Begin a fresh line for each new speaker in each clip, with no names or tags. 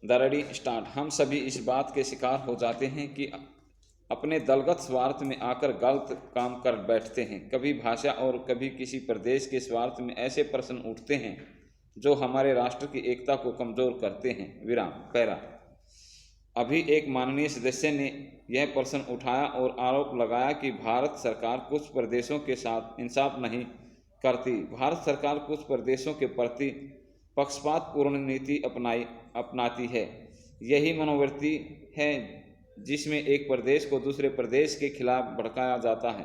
दरड़ी start. हम सभी इस बात के शिकार हो जाते हैं कि अपने दलगत स्वार्थ में आकर गलत काम कर बैठते हैं। कभी भाषा और कभी किसी प्रदेश के स्वार्थ में ऐसे प्रश्न उठते हैं जो हमारे राष्ट्र की एकता को कमज़ोर करते हैं। विराम। पैरा। अभी एक माननीय सदस्य ने यह प्रश्न उठाया और आरोप लगाया कि भारत सरकार कुछ प्रदेशों के साथ इंसाफ नहीं करती। भारत सरकार कुछ प्रदेशों के प्रति पक्षपातपूर्ण नीति अपनाती है। यही मनोवृत्ति है जिसमें एक प्रदेश को दूसरे प्रदेश के खिलाफ भड़काया जाता है,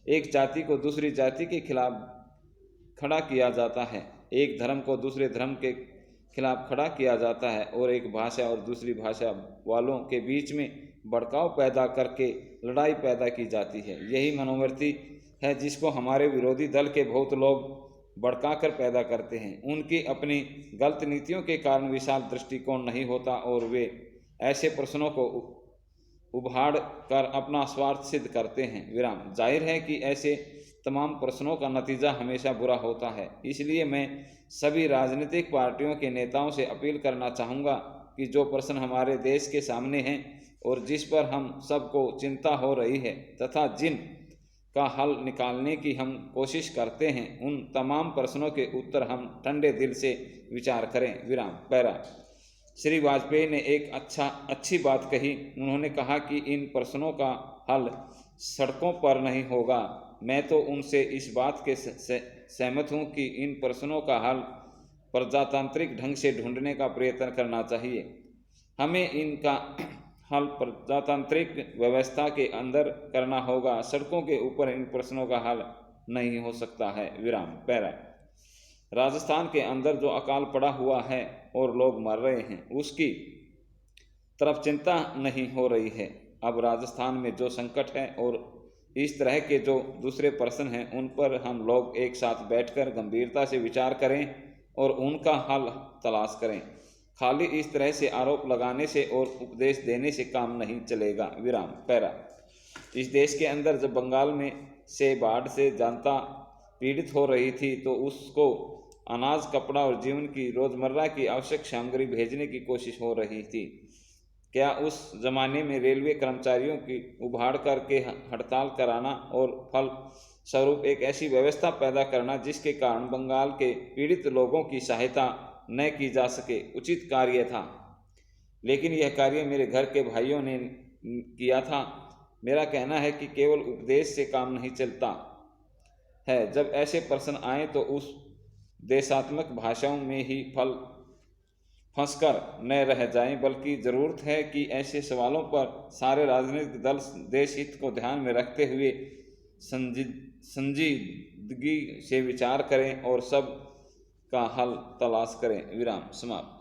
एक जाति को दूसरी जाति के खिलाफ खड़ा किया जाता है, एक धर्म को दूसरे धर्म के खिलाफ खड़ा किया जाता है और एक भाषा और दूसरी भाषा वालों के बीच में भड़काव पैदा करके लड़ाई पैदा की जाती है। यही मनोवृत्ति है जिसको हमारे विरोधी दल के बहुत लोग भड़काकर पैदा करते हैं। उनकी अपनी गलत नीतियों के कारण विशाल दृष्टिकोण नहीं होता और वे ऐसे प्रश्नों को उभाड़ कर अपना स्वार्थ सिद्ध करते हैं। विराम। जाहिर है कि ऐसे तमाम प्रश्नों का नतीजा हमेशा बुरा होता है। इसलिए मैं सभी राजनीतिक पार्टियों के नेताओं से अपील करना चाहूँगा कि जो प्रश्न हमारे देश के सामने हैं और जिस पर हम सबको चिंता हो रही है तथा जिन का हल निकालने की हम कोशिश करते हैं, उन तमाम प्रश्नों के उत्तर हम ठंडे दिल से विचार करें। विराम। पैरा। श्री वाजपेयी ने एक अच्छी बात कही। उन्होंने कहा कि इन प्रश्नों का हल सड़कों पर नहीं होगा। मैं तो उनसे इस बात के सहमत हूँ कि इन प्रश्नों का हल प्रजातांत्रिक ढंग से ढूंढने का प्रयत्न करना चाहिए। हमें इनका हल प्रजातांत्रिक व्यवस्था के अंदर करना होगा। सड़कों के ऊपर इन प्रश्नों का हल नहीं हो सकता है। विराम। पैरा। राजस्थान के अंदर जो अकाल पड़ा हुआ है और लोग मर रहे हैं, उसकी तरफ चिंता नहीं हो रही है। अब राजस्थान में जो संकट है और इस तरह के जो दूसरे प्रश्न हैं, उन पर हम लोग एक साथ बैठकर गंभीरता से विचार करें और उनका हल तलाश करें। खाली इस तरह से आरोप लगाने से और उपदेश देने से काम नहीं चलेगा। विराम। पैरा। इस देश के अंदर जब बंगाल में से बाढ़ से जनता पीड़ित हो रही थी तो उसको अनाज, कपड़ा और जीवन की रोज़मर्रा की आवश्यक सामग्री भेजने की कोशिश हो रही थी। क्या उस ज़माने में रेलवे कर्मचारियों की उभाड़ करके हड़ताल कराना और फल स्वरूप एक ऐसी व्यवस्था पैदा करना जिसके कारण बंगाल के पीड़ित लोगों की सहायता न की जा सके, उचित कार्य था। लेकिन यह कार्य मेरे घर के भाइयों ने किया था। मेरा कहना है कि केवल उपदेश से काम नहीं चलता है। जब ऐसे प्रश्न आए तो उस देशात्मक भाषाओं में ही फंसकर न रह जाएं, बल्कि ज़रूरत है कि ऐसे सवालों पर सारे राजनीतिक दल देश हित को ध्यान में रखते हुए संजीदगी से विचार करें और सब का हल तलाश करें। विराम। समाप्त।